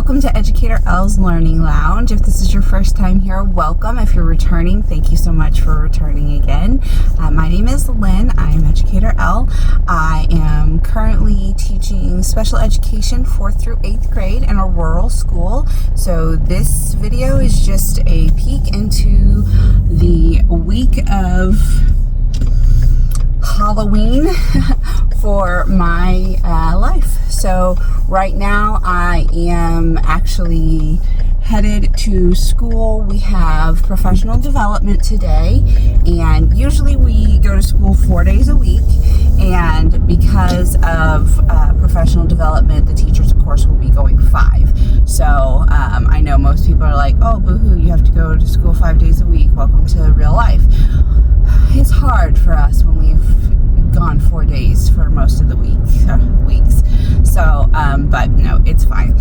welcome to Educator L's Learning Lounge. If this is your first time here, welcome. If you're returning, thank you so much for returning again. My name is Lynn. I'm Educator L. I am currently teaching special education 4th through 8th grade in a rural school. So this video is just a peek into the week of Halloween for my life. So right now I am actually headed to school. We have professional development today, and usually we go to school 4 days a week, and because of professional development, the teachers of course will be going 5. So I know most people are like, oh boo-hoo, you have to go to school 5 days a week, welcome to real life. It's hard for us when we've gone 4 days for most of the weeks. So, but no, it's fine.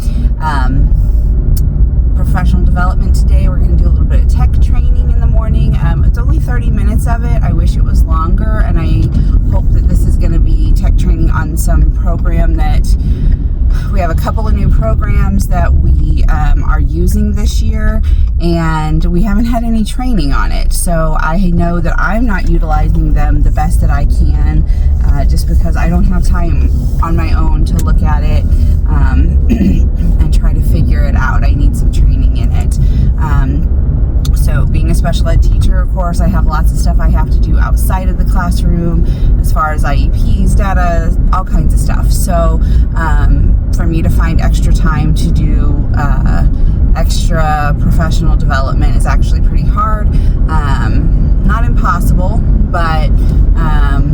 Professional development today, we're going to do a little bit of tech training in the morning. It's only 30 minutes of it. I wish it was longer, and I hope that this is going to be tech training on some program that we have a couple of new programs that we are using this year, and we haven't had any training on it. So I know that I'm not utilizing them the best that I can, just because I don't have time on my own to look at it and try to figure it out. I need some training in it. So being a special ed teacher, of course, I have lots of stuff I have to do outside of the classroom as far as IEPs, data, all kinds of stuff. So for me to find extra time to do extra professional development is actually pretty hard. Not impossible, but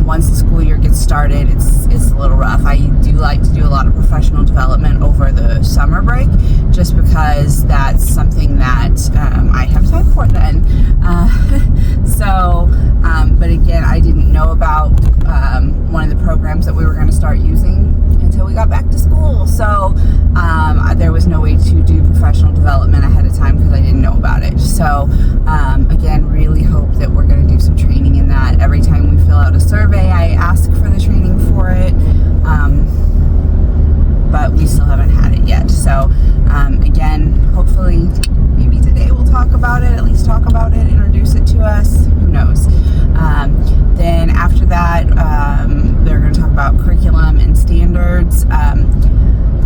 once the school year gets started, it's a little rough. I do like to do a lot of professional development over the summer break, just because that's something that I have time for then. But again, I didn't know about one of the programs that we were going to start using until we got back to school. So there was no way to do professional development ahead of time because I didn't know about it. So again, really hope that we're going to do some training in that. Every time we fill out a survey, I ask for the training for it, but we still haven't had it yet. So again, hopefully maybe today we'll talk about it, at least talk about it, introduce it to us, who knows. Then after that, they're going to talk about curriculum and standards.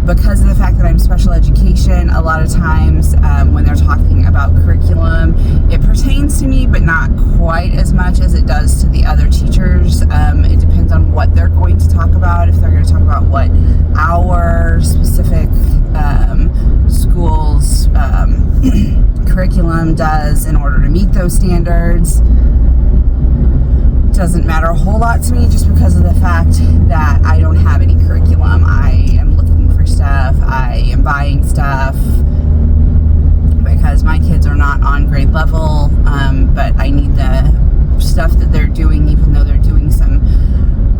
Because of the fact that I'm special education, a lot of times when they're talking about curriculum, it pertains to me, but not quite as much as it does to the other teachers. It depends on what they're going to talk about. If they're going to talk about what our specific school's curriculum does in order to meet those standards, doesn't matter a whole lot to me, just because of the fact that I don't have any curriculum. I am looking for stuff, I am buying stuff, because my kids are not on grade level, but I need the stuff that they're doing, even though they're doing some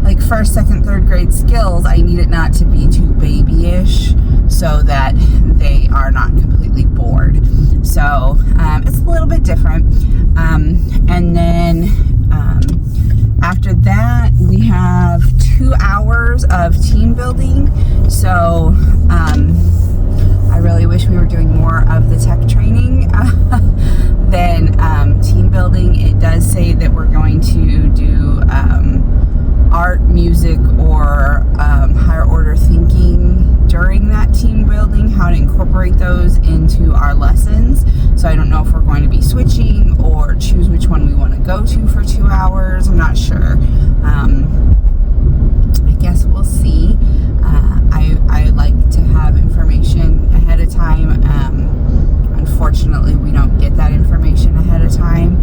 like 1st, 2nd, 3rd grade skills. I need it not to be too babyish so that they are not completely bored. So it's a little bit different. And then after that, we have 2 hours of team building. So I really wish we were doing more of the tech training than team building. It does say that we're going to do art, music, or higher order thinking during that team building, how to incorporate those into our lessons. So I don't know if we're going to be switching or choose which one we want to go to for 2 hours. I'm not sure. I guess we'll see. I like to have information ahead of time. Unfortunately, we don't get that information ahead of time.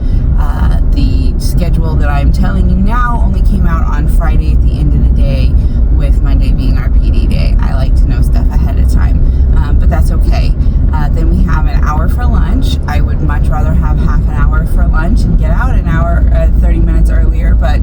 The schedule that I'm telling you now only came out on Friday at the end of the day, with Monday being our PD day. I like to know stuff ahead of time, but that's okay. Then we have an hour for lunch. I would much rather have half an hour for lunch and get out an hour, 30 minutes earlier, but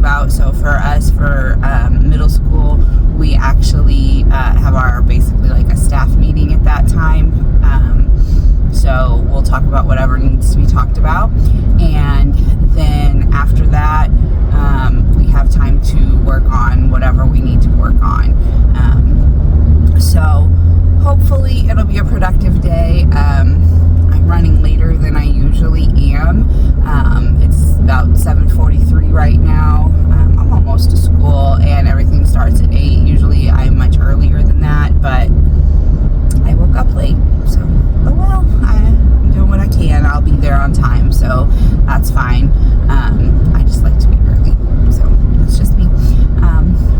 about. So for us, for middle school, we actually have our basically like a staff meeting at that time. So we'll talk about whatever needs to be talked about, and then after that we have time to work on whatever we need to work on. So hopefully it'll be a productive day. I'm running later than I usually am. It's about 7:43 right now. I'm almost to school and everything starts at 8. Usually I'm much earlier than that, but I woke up late, so oh well, I'm doing what I can. I'll be there on time, so that's fine. I just like to be early, so that's just me.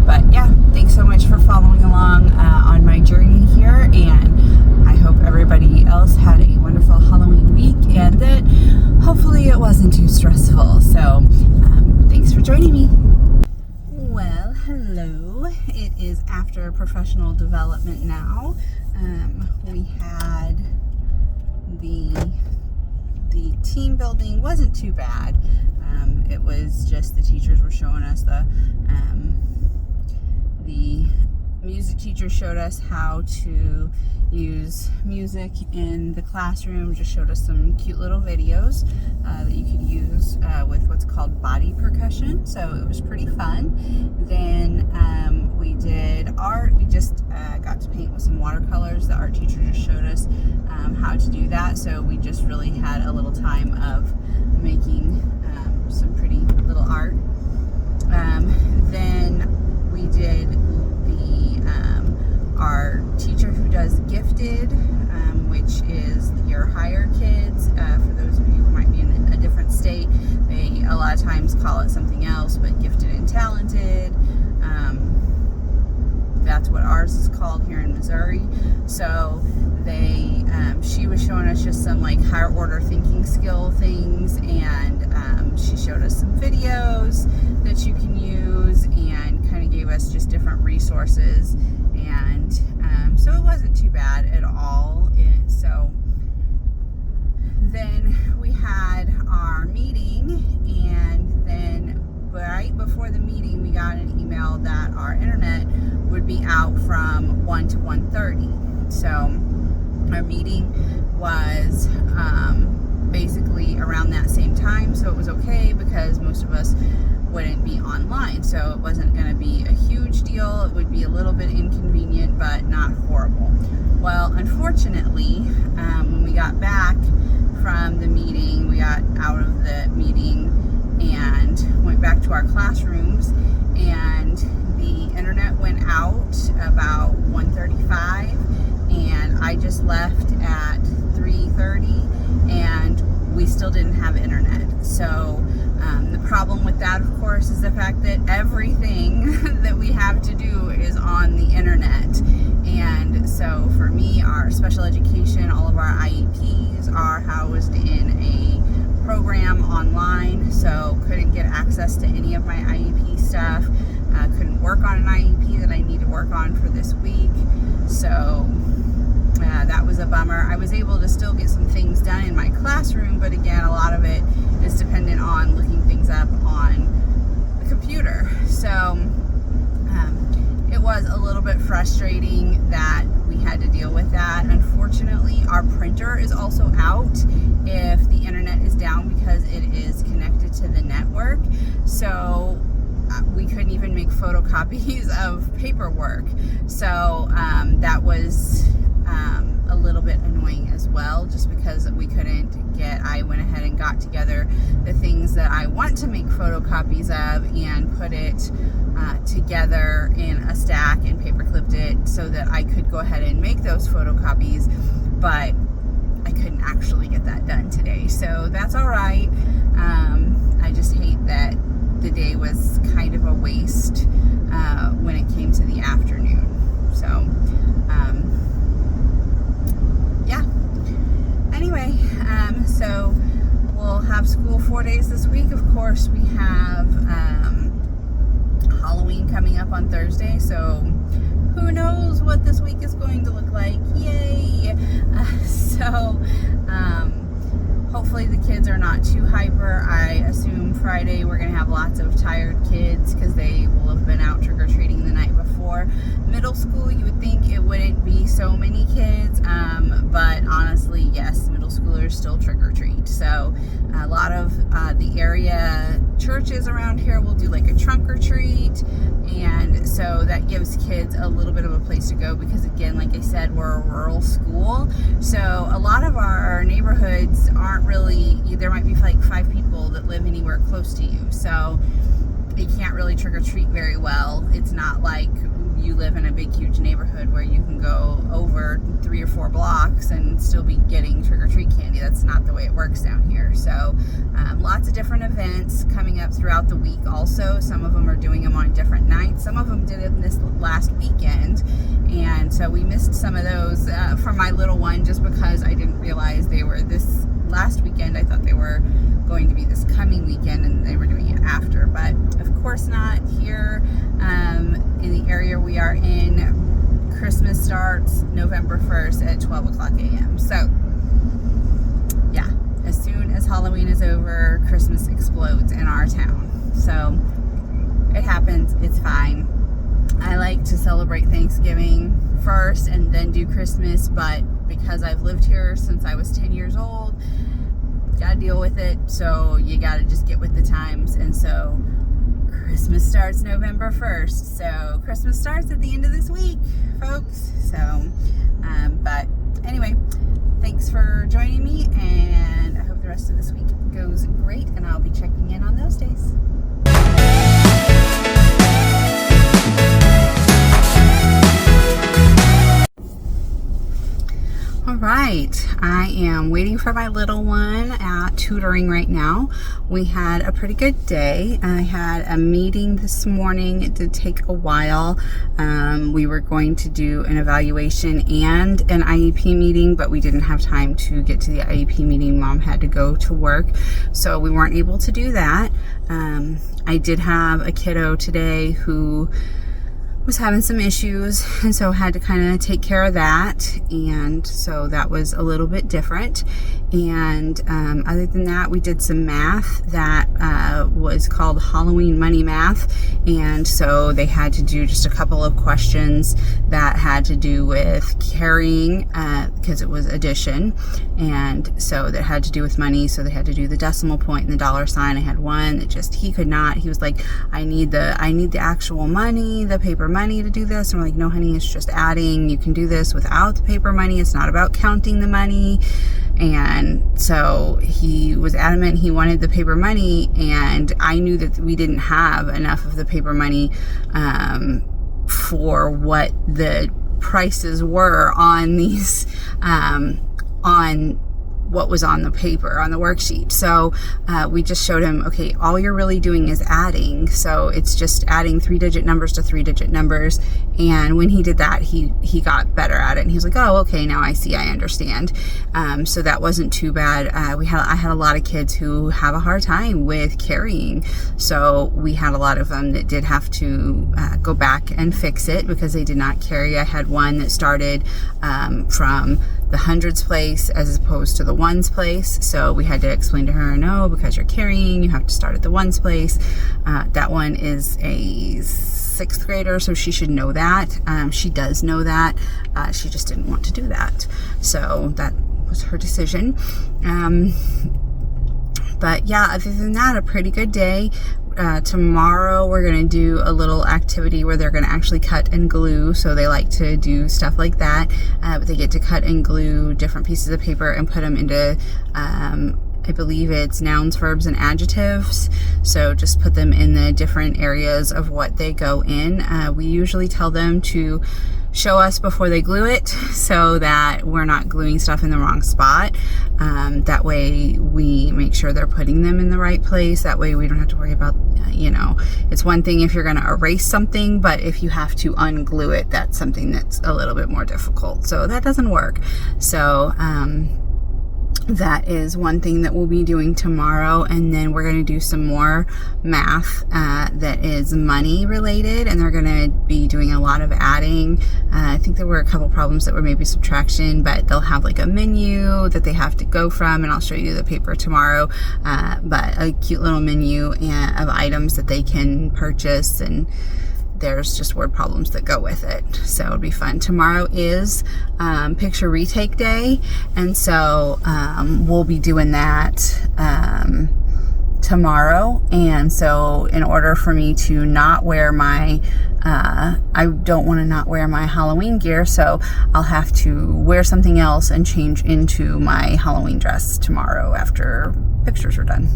But yeah, thanks so much for following along on my journey here, and I hope everybody else had a wonderful Halloween week and that hopefully it wasn't too stressful. So thanks for joining me. Well, hello. It is after professional development now. We had the team building wasn't too bad. It was just the teachers were showing us the music teacher showed us how to use music in the classroom, just showed us some cute little videos that you could use with what's called body percussion, so it was pretty fun. Then we did art. We just got to paint with some watercolors. The art teacher just showed us how to do that, so we just really had a little time of making some pretty little art. Then we did our teacher who does gifted, which is your higher kids. For those of you who might be in a different state, they a lot of times call it something else, but gifted and talented, that's what ours is called here in Missouri. So she was showing us just some like higher order thinking skill things, and she showed us some videos that you can use and kind of gave us just different resources, and so it wasn't too bad at all. So then we had our meeting, and then right before the meeting we got an email that our internet would be out from 1 to 1:30. So our meeting was basically around that same time, so it was okay because most of us wouldn't be online, so it wasn't going to be a huge deal. It would be a little bit inconvenient, but not horrible. Well, unfortunately, when we got back from the meeting, we got out of the meeting and went back to our classrooms, and the internet went out about 1:35, and I just left at 3:30, and we still didn't have internet. So the problem with that, of course, is the fact that everything that we have to do is on the internet. And so for me, our special education, all of our IEPs are housed in a program online, so couldn't get access to any of my IEP stuff. Couldn't work on an IEP that I need to work on for this week. So that was a bummer. I was able to still get some things done in my classroom, but again, a lot of it is dependent on looking things up on the computer. So it was a little bit frustrating that we had to deal with that. Unfortunately, our printer is also out if the internet is down because it is connected to the network. So we couldn't even make photocopies of paperwork. So that was a little bit annoying as well, just because we couldn't I went ahead and got together the things that I want to make photocopies of and put it together in a stack and paper clipped it so that I could go ahead and make those photocopies, but I couldn't actually get that done today. So that's all right. I just hate that the day was kind of a waste when it came to the afternoon. So yeah, anyway, so we'll have school 4 days this week. Of course, we have Halloween coming up on Thursday, so who knows what this week is going to look like. Yay! So hopefully the kids are not too hyper. I assume Friday we're going to have lots of tired kids because they will have been out trick-or-treating the night before. Middle school, you would think it wouldn't be so many kids, but honestly, yes, middle schoolers still trick-or-treat. So a lot of the area churches around here will do like a trunk or treat, and so that gives kids a little bit of a place to go because, again, like I said, we're a rural school, so a lot of our neighborhoods aren't really, there might be like 5 people that live anywhere close to you, so you can't really trick-or-treat very well. It's not like you live in a big huge neighborhood where you can go over 3 or 4 blocks and still be getting trick-or-treat candy. That's not the way it works down here. So lots of different events coming up throughout the week also. Some of them are doing them on different nights. Some of them did it this last weekend, and so we missed some of those for my little one just because I didn't realize they were this last weekend. I thought they were going to be this coming weekend and they were doing it after, but of course not. Here in the area we are in, Christmas starts November 1st at 12 o'clock a.m. So yeah, as soon as Halloween is over, Christmas explodes in our town. So it happens, it's fine. I like to celebrate Thanksgiving first and then do Christmas, but because I've lived here since I was 10 years old, gotta deal with it, so you gotta just get with the times. And so Christmas starts November 1st, so Christmas starts at the end of this week, folks. So but anyway, thanks for joining me, and I hope the rest of this week goes great, and I'll be checking in on those days. All right, I am waiting for my little one at tutoring right now. We had a pretty good day. I had a meeting this morning. It did take a while. We were going to do an evaluation and an IEP meeting, but we didn't have time to get to the IEP meeting. Mom had to go to work, so we weren't able to do that. I did have a kiddo today who was having some issues, and so had to kind of take care of that, and so that was a little bit different. And other than that, we did some math that was called Halloween money math, and so they had to do just a couple of questions that had to do with carrying, because it was addition, and so that had to do with money, so they had to do the decimal point and the dollar sign. I had one that just, he could not, he was like, I need the actual money, the paper money to do this. And we're like, no honey, it's just adding. You can do this without the paper money. It's not about counting the money. And so he was adamant he wanted the paper money, and I knew that we didn't have enough of the paper money for what the prices were on these on what was on the paper, on the worksheet. So we just showed him, okay, all you're really doing is adding. So it's just adding 3-digit numbers to 3-digit numbers. And when he did that, he got better at it. And he was like, oh, okay, now I see, I understand. So that wasn't too bad. I had a lot of kids who have a hard time with carrying. So we had a lot of them that did have to go back and fix it because they did not carry. I had one that started from the hundreds place as opposed to the ones place. So we had to explain to her, no, because you're carrying, you have to start at the ones place. That one is a 6th grader, so she should know that. She does know that. She just didn't want to do that. So that was her decision. But yeah, other than that, a pretty good day. Tomorrow we're going to do a little activity where they're going to actually cut and glue. So they like to do stuff like that, but they get to cut and glue different pieces of paper and put them into I believe it's nouns, verbs, and adjectives. So just put them in the different areas of what they go in. We usually tell them to show us before they glue it so that we're not gluing stuff in the wrong spot. That way we make sure they're putting them in the right place. That way we don't have to worry about, it's one thing if you're going to erase something, but if you have to unglue it, that's something that's a little bit more difficult. So that doesn't work. So that is one thing that we'll be doing tomorrow, and then we're going to do some more math that is money related, and they're going to be doing a lot of adding. I think there were a couple problems that were maybe subtraction, but they'll have like a menu that they have to go from, and I'll show you the paper tomorrow, but a cute little menu of items that they can purchase, and there's just word problems that go with it. So it'll be fun. Tomorrow is picture retake day, and so we'll be doing that tomorrow. And so in order for me to not wear my I don't want to not wear my Halloween gear, so I'll have to wear something else and change into my Halloween dress tomorrow after pictures are done.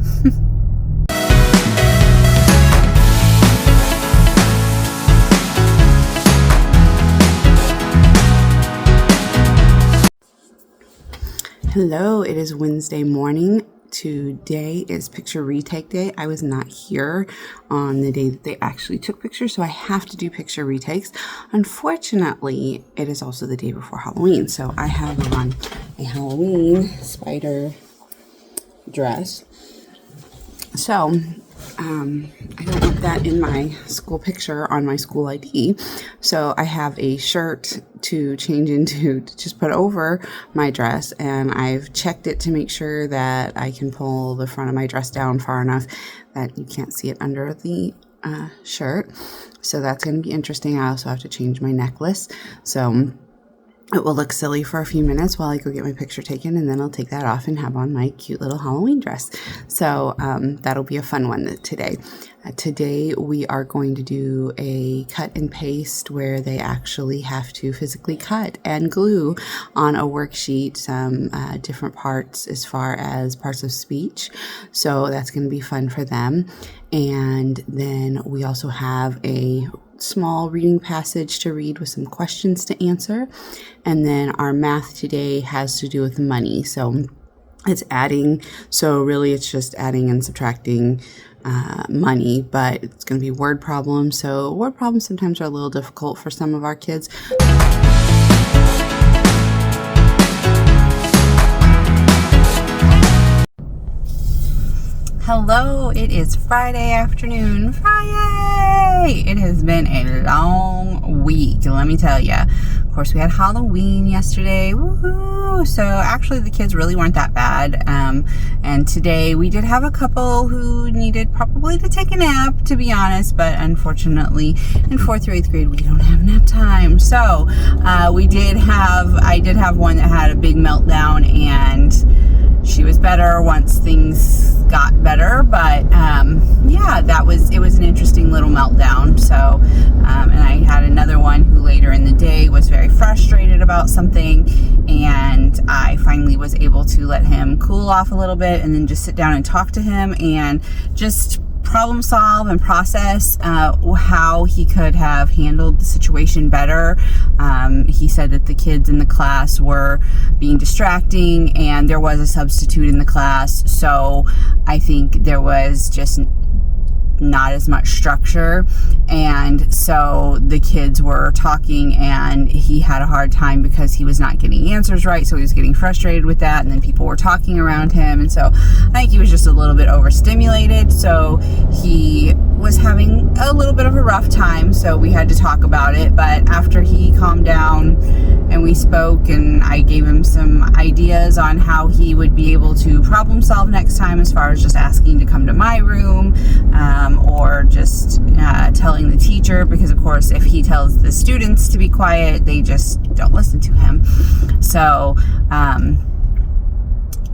Hello, it is Wednesday morning. Today is picture retake day. I was not here on the day that they actually took pictures, so I have to do picture retakes. Unfortunately, it is also the day before Halloween, so I have on a Halloween spider dress. So I don't want that in my school picture on my school ID. So I have a shirt to change into, to just put over my dress, and I've checked it to make sure that I can pull the front of my dress down far enough that you can't see it under the shirt. So that's going to be interesting. I also have to change my necklace. So it will look silly for a few minutes while I go get my picture taken, and then I'll take that off and have on my cute little Halloween dress. So that'll be a fun one today. Today we are going to do a cut and paste where they actually have to physically cut and glue on a worksheet some different parts as far as parts of speech. So that's going to be fun for them. And then we also have a small reading passage to read with some questions to answer. And then our math today has to do with money. So it's adding. So really it's just adding and subtracting money, but it's going to be word problems. So word problems sometimes are a little difficult for some of our kids. Hello, it is Friday afternoon. Friday! It has been a long week, let me tell you. Of course, we had Halloween yesterday. Woohoo! So actually the kids really weren't that bad. And today we did have a couple who needed probably to take a nap, to be honest, but unfortunately in 4th through 8th grade we don't have nap time. So I did have one that had a big meltdown, and she was better once things got better, but yeah, it was an interesting little meltdown. So and I had another one who later in the day was very frustrated about something, and I finally was able to let him cool off a little bit and then just sit down and talk to him and just problem solve and process how he could have handled the situation better. He said that the kids in the class were being distracting, and there was a substitute in the class, so I think there was just not as much structure, and so the kids were talking and he had a hard time because he was not getting answers right, so he was getting frustrated with that, and then people were talking around him, and so I think he was just a little bit overstimulated, so he was having a little bit of a rough time, so we had to talk about it. But after he calmed down and we spoke, and I gave him some ideas on how he would be able to problem solve next time, as far as just asking to come to my room, or just telling the teacher, because of course if he tells the students to be quiet, they just don't listen to him. So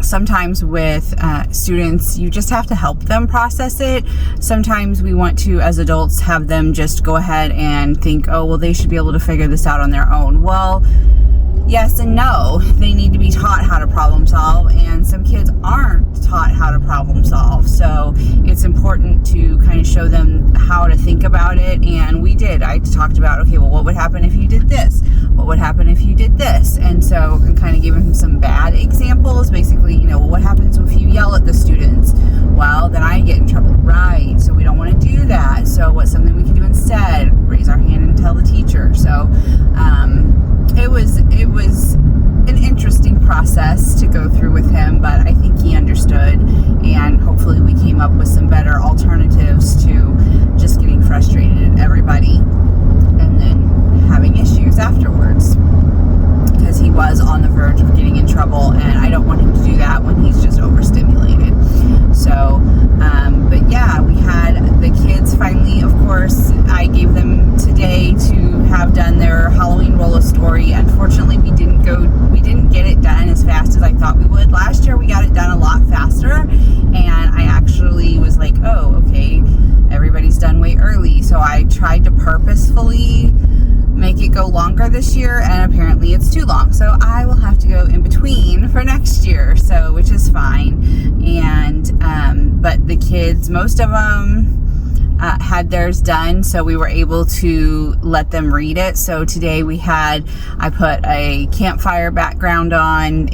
sometimes with students, you just have to help them process it. Sometimes we want to, as adults, have them just go ahead and think, oh, well, they should be able to figure this out on their own. Well, yes and no. They need to be taught how to problem solve, and some kids aren't taught how to problem solve. So it's important to kind of show them how to think about it, and we did. I talked about, okay, well, what would happen if you did this? What would happen if you did this? And so I kind of gave him some bad examples. Basically, well, what happens if you yell at the students? Well, then I get in trouble. Right, so we don't want to do that. So what's something we can do instead? Raise our hand and tell the teacher. So it was an interesting process to go through with him, but came up with some better alternatives to just getting frustrated at everybody and then having issues afterwards, because he was on the verge of getting in trouble, and I don't want him to do that when he's just overstimulated. So, but yeah, we had the kids finally, of course, I gave them today to have done their Halloween roll story. Unfortunately, we didn't get it done as fast as I thought we would. Last year, we got it done a lot faster, and I actually was like, oh, okay, everybody's done way early. So I tried to purposefully make it go longer this year, and apparently it's too long, so I will have to go in between for next year, so which is fine. And but the kids, most of them had theirs done, so we were able to let them read it. So today I put a campfire background on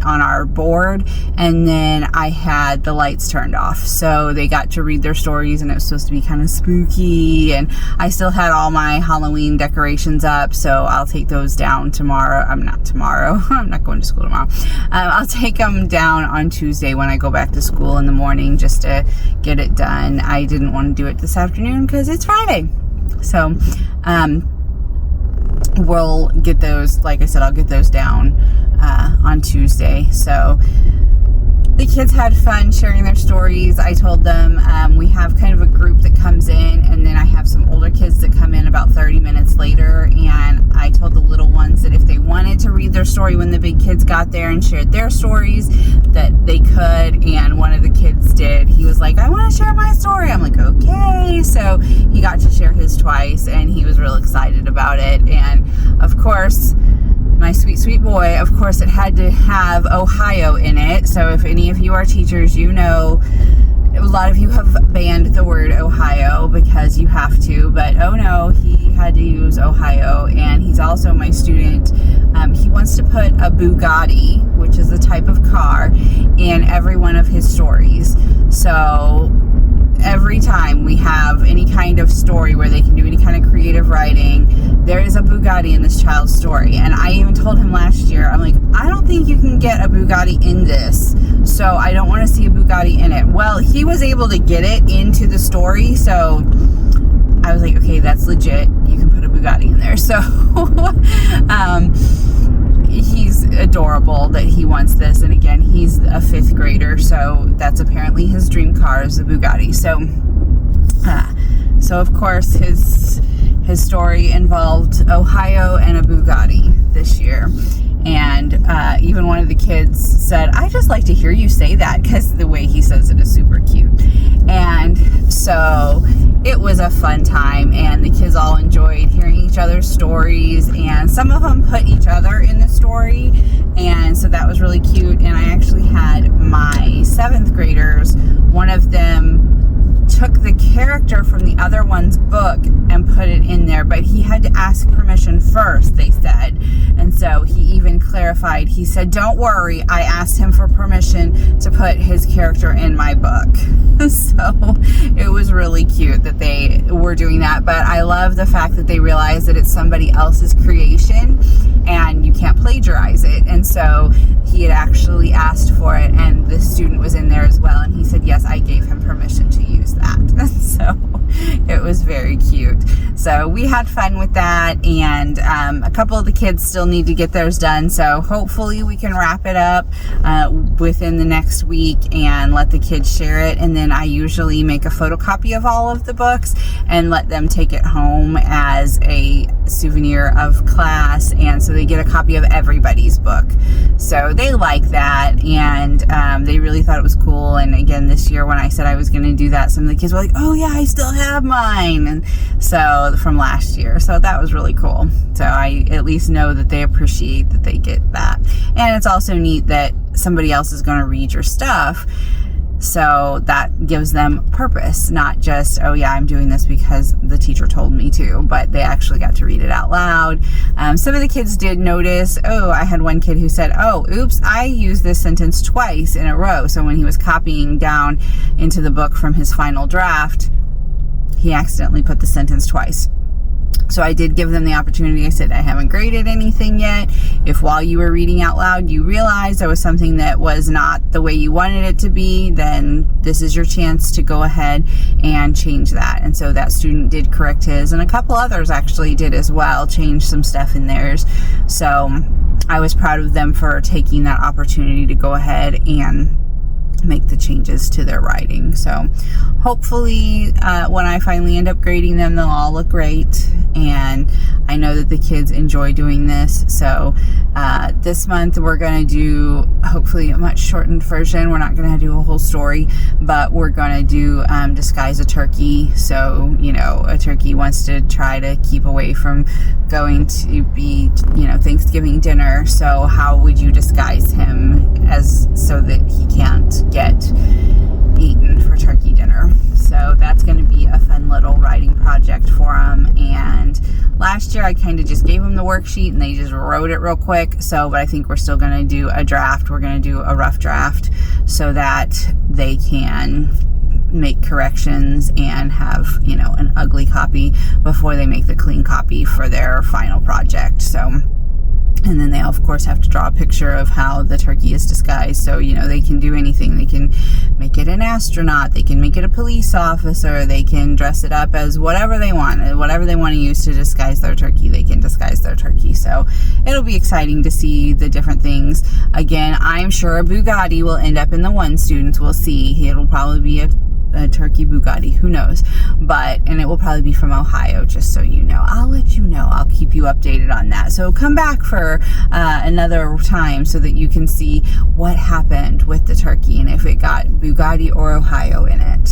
our board, and then I had the lights turned off, so they got to read their stories, and it was supposed to be kind of spooky. And I still had all my Halloween decorations up, so I'll take those down tomorrow. I'm not going to school tomorrow. I'll take them down on Tuesday when I go back to school in the morning, just to get it done. I didn't want to do it this afternoon because it's Friday. So we'll get those, like I said, I'll get those down on Tuesday. So the kids had fun sharing their stories. I told them we have kind of a group that comes in, and then I have some older kids that come in about 30 minutes later, and I told the little ones that if they wanted to read their story when the big kids got there and shared their stories, that they could. And one of the kids did. He was like, I want to share my story. I'm like, okay. So he got to share his twice, and he was real excited about it. And of course, my sweet boy, of course, it had to have Ohio in it. So if any of you are teachers, you know a lot of you have banned the word Ohio because you have to, but oh no, he had to use Ohio. And he's also my student. He wants to put a Bugatti, which is a type of car, in every one of his stories. So every time we have any kind of story where they can do any kind of creative writing, there is a Bugatti in this child's story. And I even told him last year, I'm like, I don't think you can get a Bugatti in this, so I don't want to see a Bugatti in it. Well, he was able to get it into the story, so I was like, okay, that's legit. You can put a Bugatti in there. So he's adorable that he wants this. And again, he's a 5th grader, so that's apparently his dream car is a Bugatti. So of course his story involved Ohio and a Bugatti this year. And even one of the kids said, I just like to hear you say that, because the way he says it is super cute. And so it was a fun time, and the kids all enjoyed hearing each other's stories, and some of them put each other in the story, and so that was really cute. And I actually had my 7th graders, one of them took the character from the other one's book and put it in there, but he had to ask permission first, they said. And so he even clarified, he said, don't worry, I asked him for permission to put his character in my book. So it was really cute that they were doing that. But I love the fact that they realized that it's somebody else's creation and you can't plagiarize it. And so he had actually asked for it, and the student was in there as well, and he said, yes, I gave him permission to use that. So it was very cute. So we had fun with that, and a couple of the kids still need to get theirs done, so hopefully we can wrap it up within the next week and let the kids share it. And then I usually make a photocopy of all of the books and let them take it home as a souvenir of class, and so they get a copy of everybody's book. So they like that, and they really thought it was cool. And again, this year when I said I was going to do that, some of the kids were like, oh yeah, I still have mine, and so from last year. So that was really cool. So I at least know that they appreciate that they get that. And it's also neat that somebody else is going to read your stuff, so that gives them purpose, not just, oh yeah, I'm doing this because the teacher told me to, but they actually got to read it out loud. Some of the kids did notice, I had one kid who said, oh, oops, I used this sentence twice in a row. So when he was copying down into the book from his final draft, he accidentally put the sentence twice. So I did give them the opportunity. I said, I haven't graded anything yet. If while you were reading out loud, you realized there was something that was not the way you wanted it to be, then this is your chance to go ahead and change that. And so that student did correct his, and a couple others actually did as well, change some stuff in theirs. So I was proud of them for taking that opportunity to go ahead and make the changes to their writing. So hopefully when I finally end up grading them, they'll all look great, and I know that the kids enjoy doing this. So this month we're going to do hopefully a much shortened version. We're not going to do a whole story, but we're going to do disguise a turkey. So, you know, a turkey wants to try to keep away from going to be, you know, Thanksgiving dinner. So how would you disguise him as so that he can't get eaten for turkey dinner? So that's going to be a fun little writing project for them. And last year I kind of just gave them the worksheet and they just wrote it real quick. So, but I think we're still going to do a draft. We're going to do a rough draft so that they can make corrections and have, you know, an ugly copy before they make the clean copy for their final project. So, and then they, of course, have to draw a picture of how the turkey is disguised. So, you know, they can do anything. They can make it an astronaut. They can make it a police officer. They can dress it up as whatever they want. Whatever they want to use to disguise their turkey, they can disguise their turkey. So it'll be exciting to see the different things. Again, I'm sure a Bugatti will end up in the one students. We'll see. It'll probably be a turkey Bugatti, who knows, and it will probably be from Ohio, just so you know. I'll let you know. I'll keep you updated on that. So come back for another time so that you can see what happened with the turkey and if it got Bugatti or Ohio in it.